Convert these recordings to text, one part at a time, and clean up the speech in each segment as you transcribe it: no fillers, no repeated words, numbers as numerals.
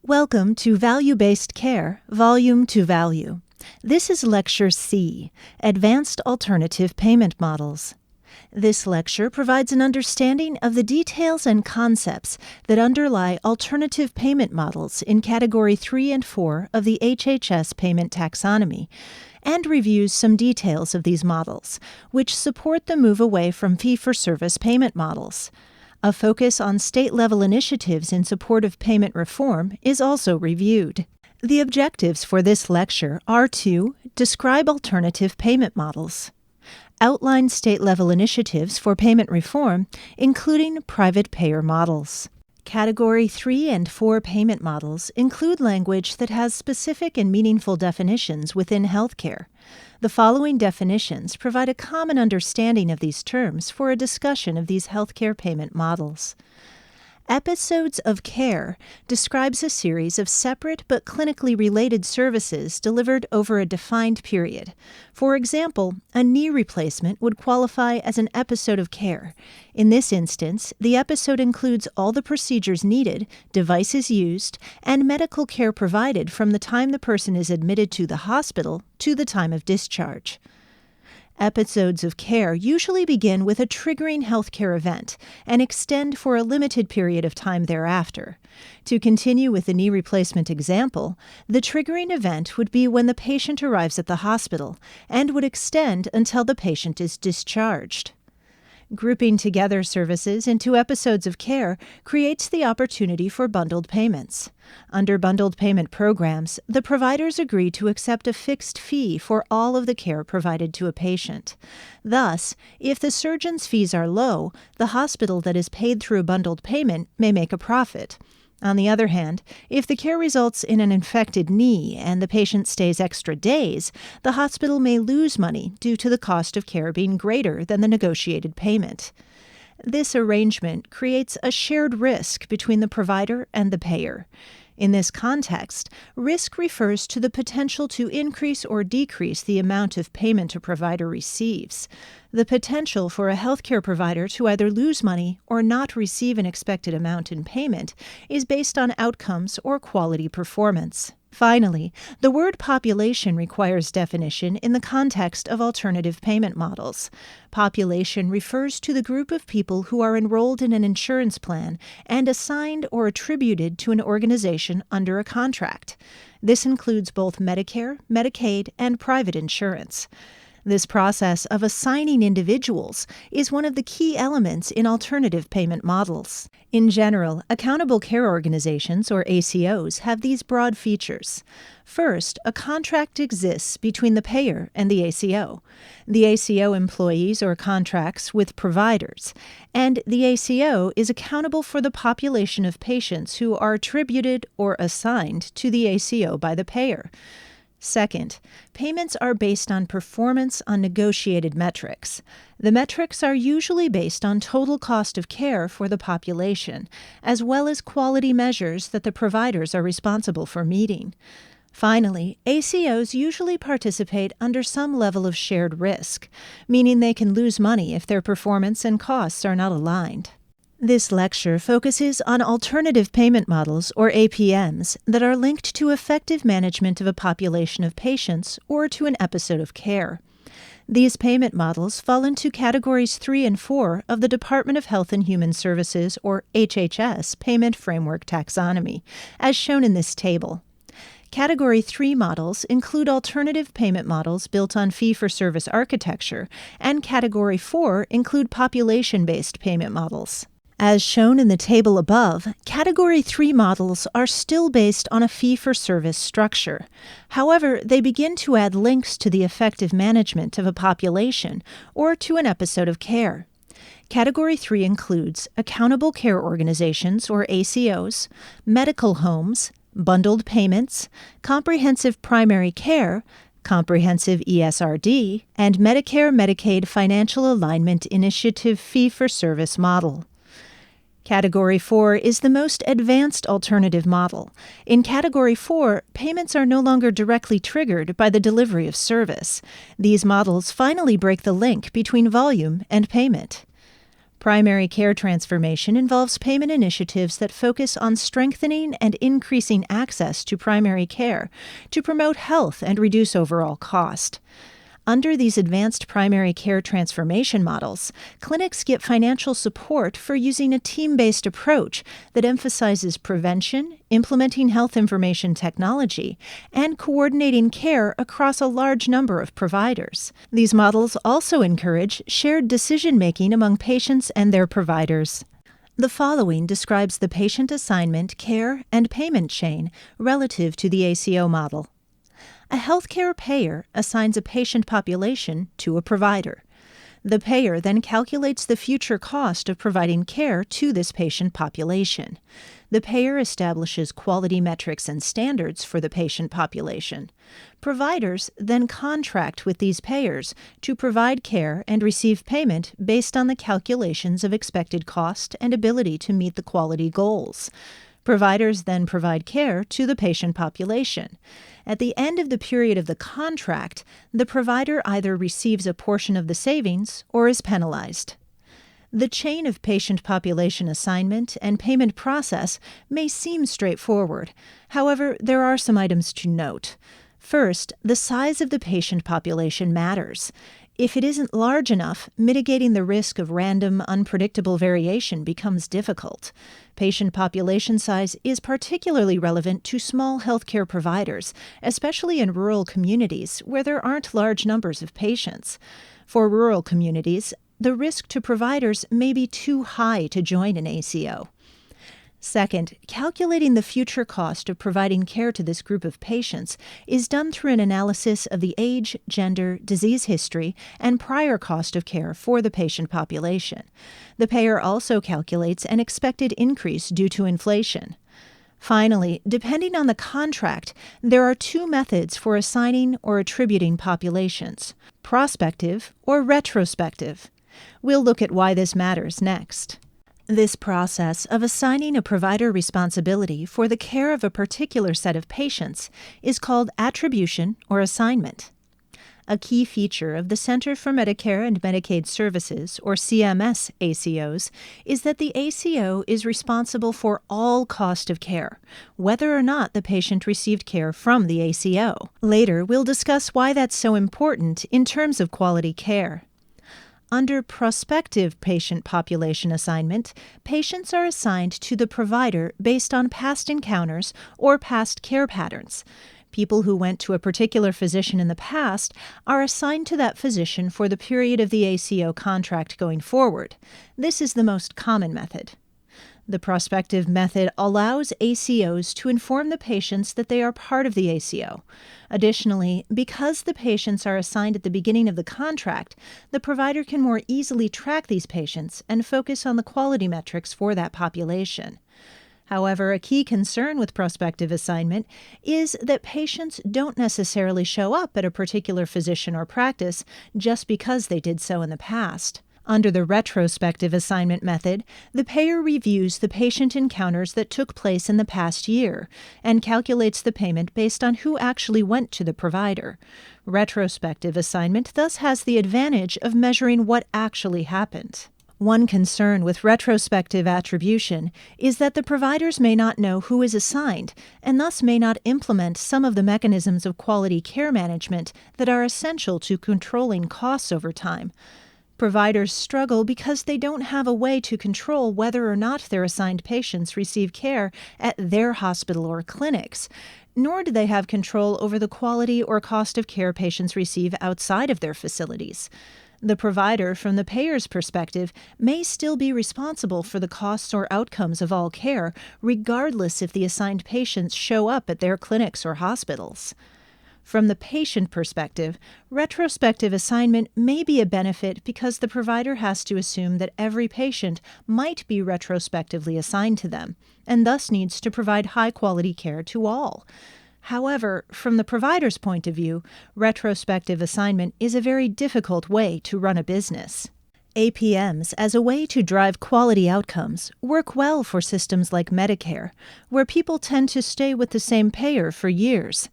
Welcome to Value-Based Care, Volume to Value. This is Lecture C, Advanced Alternative Payment Models. This lecture provides an understanding of the details and concepts that underlie alternative payment models in Category 3 and 4 of the HHS payment taxonomy, and reviews some details of these models, which support the move away from fee-for-service payment models. A focus on state-level initiatives in support of payment reform is also reviewed. The objectives for this lecture are to describe alternative payment models, outline state-level initiatives for payment reform, including private payer models. Category 3 and 4 payment models include language that has specific and meaningful definitions within healthcare. The following definitions provide a common understanding of these terms for a discussion of these healthcare payment models. Episodes of care describes a series of separate but clinically related services delivered over a defined period. For example, a knee replacement would qualify as an episode of care. In this instance, the episode includes all the procedures needed, devices used, and medical care provided from the time the person is admitted to the hospital to the time of discharge. Episodes of care usually begin with a triggering healthcare event and extend for a limited period of time thereafter. To continue with the knee replacement example, the triggering event would be when the patient arrives at the hospital and would extend until the patient is discharged. Grouping together services into episodes of care creates the opportunity for bundled payments. Under bundled payment programs, the providers agree to accept a fixed fee for all of the care provided to a patient. Thus, if the surgeon's fees are low, the hospital that is paid through a bundled payment may make a profit. On the other hand, if the care results in an infected knee and the patient stays extra days, the hospital may lose money due to the cost of care being greater than the negotiated payment. This arrangement creates a shared risk between the provider and the payer. In this context, risk refers to the potential to increase or decrease the amount of payment a provider receives. The potential for a healthcare provider to either lose money or not receive an expected amount in payment is based on outcomes or quality performance. Finally, the word population requires definition in the context of alternative payment models. Population refers to the group of people who are enrolled in an insurance plan and assigned or attributed to an organization under a contract. This includes both Medicare, Medicaid, and private insurance. This process of assigning individuals is one of the key elements in alternative payment models. In general, accountable care organizations, or ACOs, have these broad features. First, a contract exists between the payer and the ACO. The ACO employees or contracts with providers, and the ACO is accountable for the population of patients who are attributed or assigned to the ACO by the payer. Second, payments are based on performance on negotiated metrics. The metrics are usually based on total cost of care for the population, as well as quality measures that the providers are responsible for meeting. Finally, ACOs usually participate under some level of shared risk, meaning they can lose money if their performance and costs are not aligned. This lecture focuses on alternative payment models, or APMs, that are linked to effective management of a population of patients or to an episode of care. These payment models fall into Categories 3 and 4 of the Department of Health and Human Services, or HHS, Payment Framework Taxonomy, as shown in this table. Category 3 models include alternative payment models built on fee-for-service architecture, and Category 4 include population-based payment models. As shown in the table above, Category 3 models are still based on a fee-for-service structure. However, they begin to add links to the effective management of a population or to an episode of care. Category 3 includes accountable care organizations, or ACOs, medical homes, bundled payments, comprehensive primary care, comprehensive ESRD, and Medicare-Medicaid Financial Alignment Initiative fee-for-service model. Category 4 is the most advanced alternative model. In Category 4, payments are no longer directly triggered by the delivery of service. These models finally break the link between volume and payment. Primary care transformation involves payment initiatives that focus on strengthening and increasing access to primary care to promote health and reduce overall cost. Under these advanced primary care transformation models, clinics get financial support for using a team-based approach that emphasizes prevention, implementing health information technology, and coordinating care across a large number of providers. These models also encourage shared decision-making among patients and their providers. The following describes the patient assignment, care, and payment chain relative to the ACO model. A healthcare payer assigns a patient population to a provider. The payer then calculates the future cost of providing care to this patient population. The payer establishes quality metrics and standards for the patient population. Providers then contract with these payers to provide care and receive payment based on the calculations of expected cost and ability to meet the quality goals. Providers then provide care to the patient population. At the end of the period of the contract, the provider either receives a portion of the savings or is penalized. The chain of patient population assignment and payment process may seem straightforward. However, there are some items to note. First, the size of the patient population matters. If it isn't large enough, mitigating the risk of random, unpredictable variation becomes difficult. Patient population size is particularly relevant to small healthcare providers, especially in rural communities where there aren't large numbers of patients. For rural communities, the risk to providers may be too high to join an ACO. Second, calculating the future cost of providing care to this group of patients is done through an analysis of the age, gender, disease history, and prior cost of care for the patient population. The payer also calculates an expected increase due to inflation. Finally, depending on the contract, there are two methods for assigning or attributing populations: prospective or retrospective. We'll look at why this matters next. This process of assigning a provider responsibility for the care of a particular set of patients is called attribution or assignment. A key feature of the Center for Medicare and Medicaid Services, or CMS ACOs, is that the ACO is responsible for all cost of care, whether or not the patient received care from the ACO. Later, we'll discuss why that's so important in terms of quality care. Under prospective patient population assignment, patients are assigned to the provider based on past encounters or past care patterns. People who went to a particular physician in the past are assigned to that physician for the period of the ACO contract going forward. This is the most common method. The prospective method allows ACOs to inform the patients that they are part of the ACO. Additionally, because the patients are assigned at the beginning of the contract, the provider can more easily track these patients and focus on the quality metrics for that population. However, a key concern with prospective assignment is that patients don't necessarily show up at a particular physician or practice just because they did so in the past. Under the retrospective assignment method, the payer reviews the patient encounters that took place in the past year and calculates the payment based on who actually went to the provider. Retrospective assignment thus has the advantage of measuring what actually happened. One concern with retrospective attribution is that the providers may not know who is assigned and thus may not implement some of the mechanisms of quality care management that are essential to controlling costs over time. Providers struggle because they don't have a way to control whether or not their assigned patients receive care at their hospital or clinics, nor do they have control over the quality or cost of care patients receive outside of their facilities. The provider, from the payer's perspective, may still be responsible for the costs or outcomes of all care, regardless if the assigned patients show up at their clinics or hospitals. From the patient perspective, retrospective assignment may be a benefit because the provider has to assume that every patient might be retrospectively assigned to them, and thus needs to provide high-quality care to all. However, from the provider's point of view, retrospective assignment is a very difficult way to run a business. APMs, as a way to drive quality outcomes, work well for systems like Medicare, where people tend to stay with the same payer for years.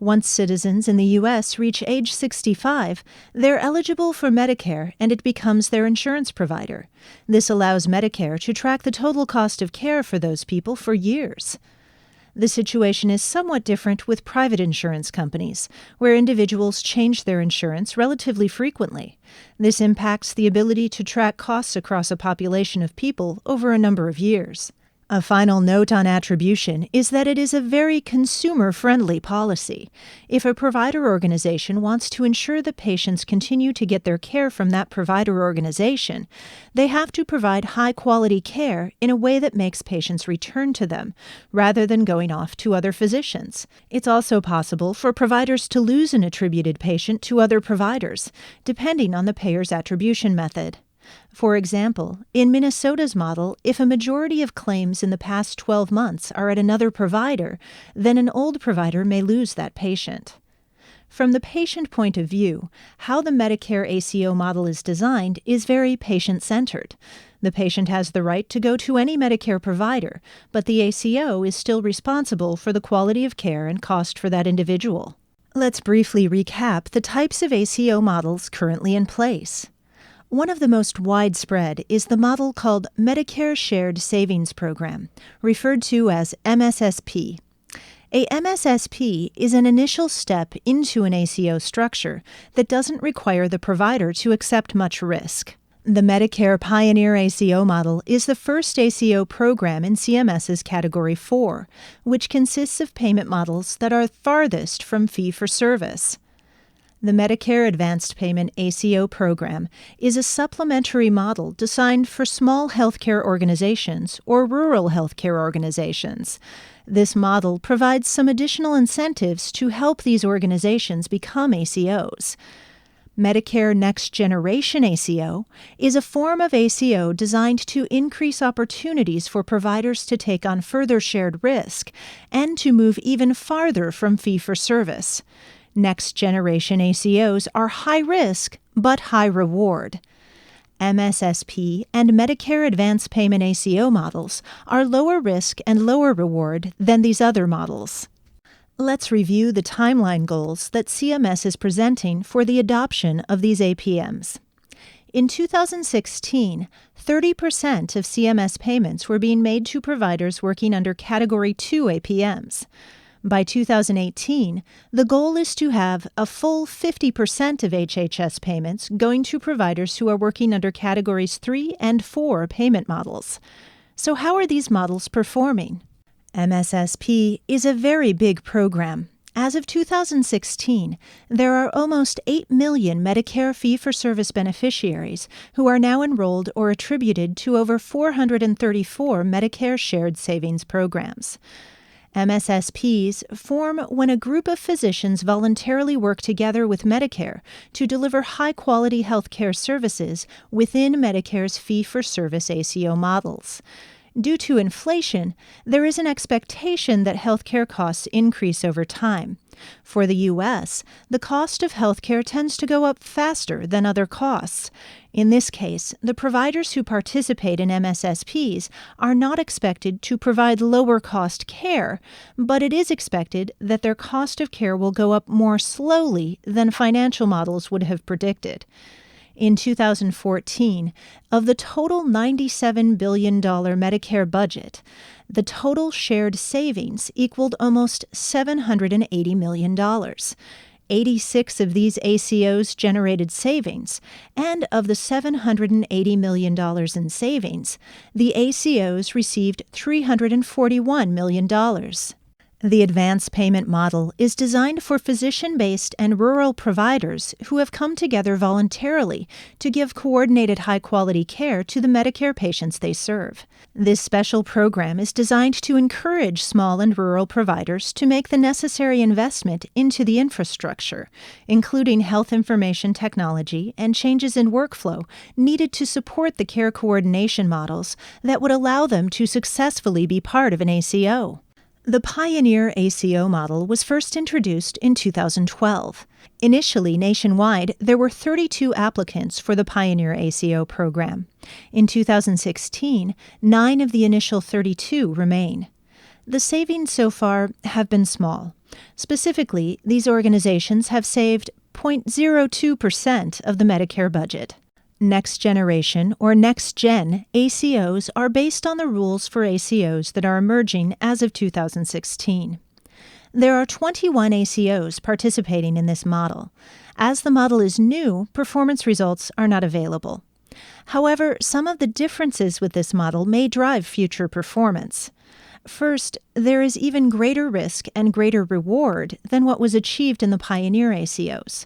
Once citizens in the U.S. reach age 65, they're eligible for Medicare and it becomes their insurance provider. This allows Medicare to track the total cost of care for those people for years. The situation is somewhat different with private insurance companies, where individuals change their insurance relatively frequently. This impacts the ability to track costs across a population of people over a number of years. A final note on attribution is that it is a very consumer-friendly policy. If a provider organization wants to ensure that patients continue to get their care from that provider organization, they have to provide high-quality care in a way that makes patients return to them, rather than going off to other physicians. It's also possible for providers to lose an attributed patient to other providers, depending on the payer's attribution method. For example, in Minnesota's model, if a majority of claims in the past 12 months are at another provider, then an old provider may lose that patient. From the patient point of view, how the Medicare ACO model is designed is very patient-centered. The patient has the right to go to any Medicare provider, but the ACO is still responsible for the quality of care and cost for that individual. Let's briefly recap the types of ACO models currently in place. One of the most widespread is the model called Medicare Shared Savings Program, referred to as MSSP. A MSSP is an initial step into an ACO structure that doesn't require the provider to accept much risk. The Medicare Pioneer ACO model is the first ACO program in CMS's Category 4, which consists of payment models that are farthest from fee-for-service. The Medicare Advanced Payment ACO program is a supplementary model designed for small healthcare organizations or rural healthcare organizations. This model provides some additional incentives to help these organizations become ACOs. Medicare Next Generation ACO is a form of ACO designed to increase opportunities for providers to take on further shared risk and to move even farther from fee-for-service. Next generation ACOs are high risk but high reward. MSSP and Medicare Advanced Payment ACO models are lower risk and lower reward than these other models. Let's review the timeline goals that CMS is presenting for the adoption of these APMs. In 2016, 30% of CMS payments were being made to providers working under Category 2 APMs. By 2018, the goal is to have a full 50% of HHS payments going to providers who are working under Categories 3 and 4 payment models. So how are these models performing? MSSP is a very big program. As of 2016, there are almost 8 million Medicare fee-for-service beneficiaries who are now enrolled or attributed to over 434 Medicare shared savings programs. MSSPs form when a group of physicians voluntarily work together with Medicare to deliver high-quality healthcare services within Medicare's fee-for-service ACO models. Due to inflation, there is an expectation that healthcare costs increase over time. For the U.S., the cost of healthcare tends to go up faster than other costs. In this case, the providers who participate in MSSPs are not expected to provide lower-cost care, but it is expected that their cost of care will go up more slowly than financial models would have predicted. In 2014, of the total $97 billion Medicare budget, the total shared savings equaled almost $780 million. 86 of these ACOs generated savings, and of the $780 million in savings, the ACOs received $341 million. The advanced payment model is designed for physician-based and rural providers who have come together voluntarily to give coordinated high-quality care to the Medicare patients they serve. This special program is designed to encourage small and rural providers to make the necessary investment into the infrastructure, including health information technology and changes in workflow needed to support the care coordination models that would allow them to successfully be part of an ACO. The Pioneer ACO model was first introduced in 2012. Initially, nationwide, there were 32 applicants for the Pioneer ACO program. In 2016, 9 of the initial 32 remain. The savings so far have been small. Specifically, these organizations have saved 0.02% of the Medicare budget. Next generation or next-gen ACOs are based on the rules for ACOs that are emerging as of 2016. There are 21 ACOs participating in this model. As the model is new, performance results are not available. However, some of the differences with this model may drive future performance. First, there is even greater risk and greater reward than what was achieved in the pioneer ACOs.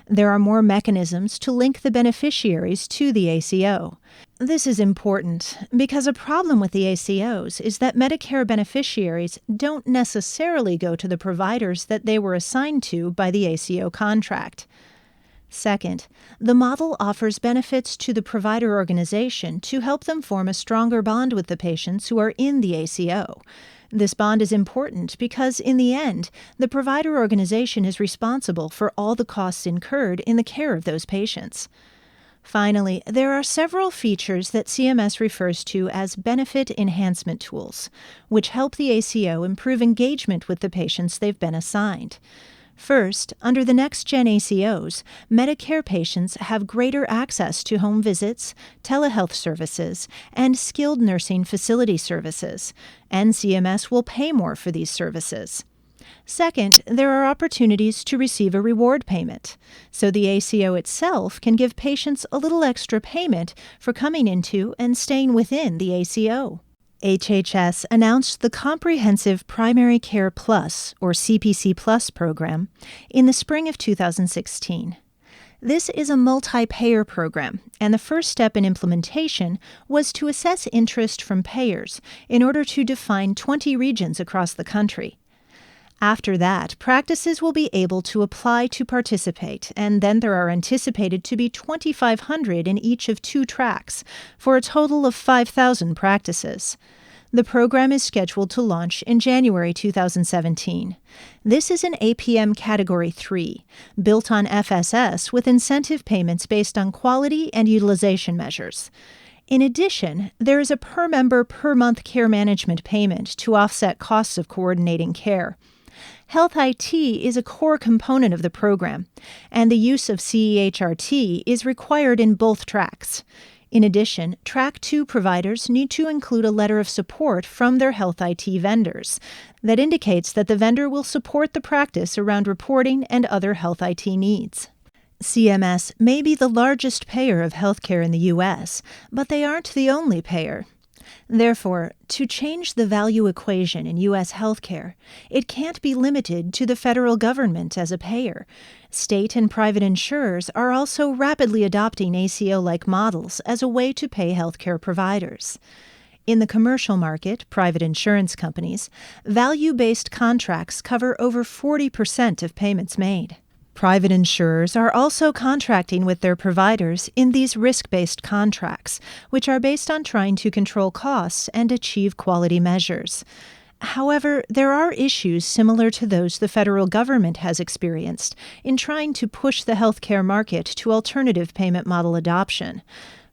There are more mechanisms to link the beneficiaries to the ACO. This is important because a problem with the ACOs is that Medicare beneficiaries don't necessarily go to the providers that they were assigned to by the ACO contract. Second, the model offers benefits to the provider organization to help them form a stronger bond with the patients who are in the ACO. This bond is important because, in the end, the provider organization is responsible for all the costs incurred in the care of those patients. Finally, there are several features that CMS refers to as benefit enhancement tools, which help the ACO improve engagement with the patients they've been assigned. First, under the next-gen ACOs, Medicare patients have greater access to home visits, telehealth services, and skilled nursing facility services, and CMS will pay more for these services. Second, there are opportunities to receive a reward payment, so the ACO itself can give patients a little extra payment for coming into and staying within the ACO. HHS announced the Comprehensive Primary Care Plus, or CPC Plus program, in the spring of 2016. This is a multi-payer program, and the first step in implementation was to assess interest from payers in order to define 20 regions across the country. After that, practices will be able to apply to participate, and then there are anticipated to be 2,500 in each of 2 tracks, for a total of 5,000 practices. The program is scheduled to launch in January 2017. This is an APM Category 3, built on FSS with incentive payments based on quality and utilization measures. In addition, there is a per-member per-month care management payment to offset costs of coordinating care. Health IT is a core component of the program, and the use of CEHRT is required in both tracks. In addition, Track 2 providers need to include a letter of support from their health IT vendors that indicates that the vendor will support the practice around reporting and other health IT needs. CMS may be the largest payer of healthcare in the U.S., but they aren't the only payer. Therefore, to change the value equation in U.S. healthcare, it can't be limited to the federal government as a payer. State and private insurers are also rapidly adopting ACO-like models as a way to pay healthcare providers. In the commercial market, private insurance companies, value-based contracts cover over 40% of payments made. Private insurers are also contracting with their providers in these risk-based contracts, which are based on trying to control costs and achieve quality measures. However, there are issues similar to those the federal government has experienced in trying to push the healthcare market to alternative payment model adoption.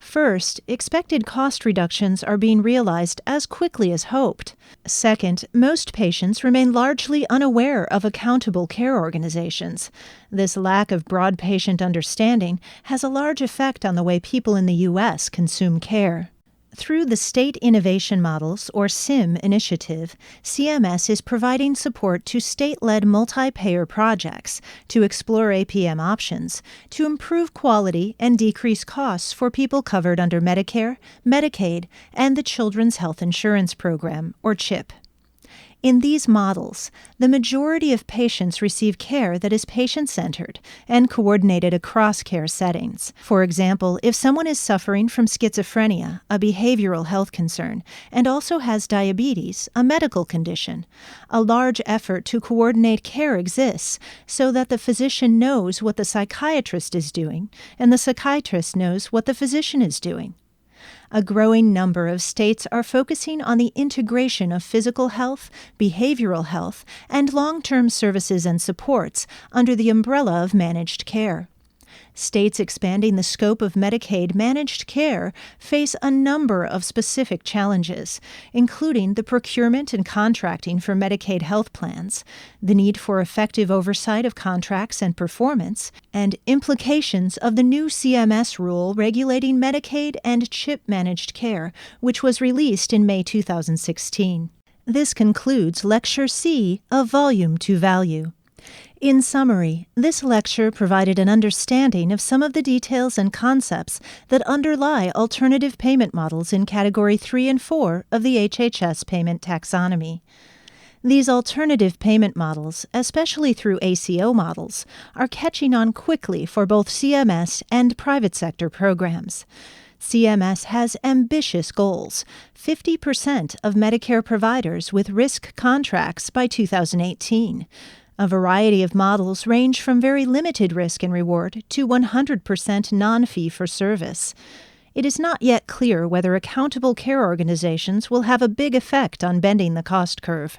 First, expected cost reductions are being realized as quickly as hoped. Second, most patients remain largely unaware of accountable care organizations. This lack of broad patient understanding has a large effect on the way people in the U.S. consume care. Through the State Innovation Models, or SIM initiative, CMS is providing support to state-led multi-payer projects to explore APM options, to improve quality and decrease costs for people covered under Medicare, Medicaid, and the Children's Health Insurance Program, or CHIP. In these models, the majority of patients receive care that is patient-centered and coordinated across care settings. For example, if someone is suffering from schizophrenia, a behavioral health concern, and also has diabetes, a medical condition, a large effort to coordinate care exists so that the physician knows what the psychiatrist is doing and the psychiatrist knows what the physician is doing. A growing number of states are focusing on the integration of physical health, behavioral health, and long-term services and supports under the umbrella of managed care. States expanding the scope of Medicaid managed care face a number of specific challenges, including the procurement and contracting for Medicaid health plans, the need for effective oversight of contracts and performance, and implications of the new CMS rule regulating Medicaid and CHIP managed care, which was released in May 2016. This concludes Lecture C of Volume to Value. In summary, this lecture provided an understanding of some of the details and concepts that underlie alternative payment models in Category 3 and 4 of the HHS payment taxonomy. These alternative payment models, especially through ACO models, are catching on quickly for both CMS and private sector programs. CMS has ambitious goals: 50% of Medicare providers with risk contracts by 2018. A variety of models range from very limited risk and reward to 100% non-fee-for-service. It is not yet clear whether accountable care organizations will have a big effect on bending the cost curve.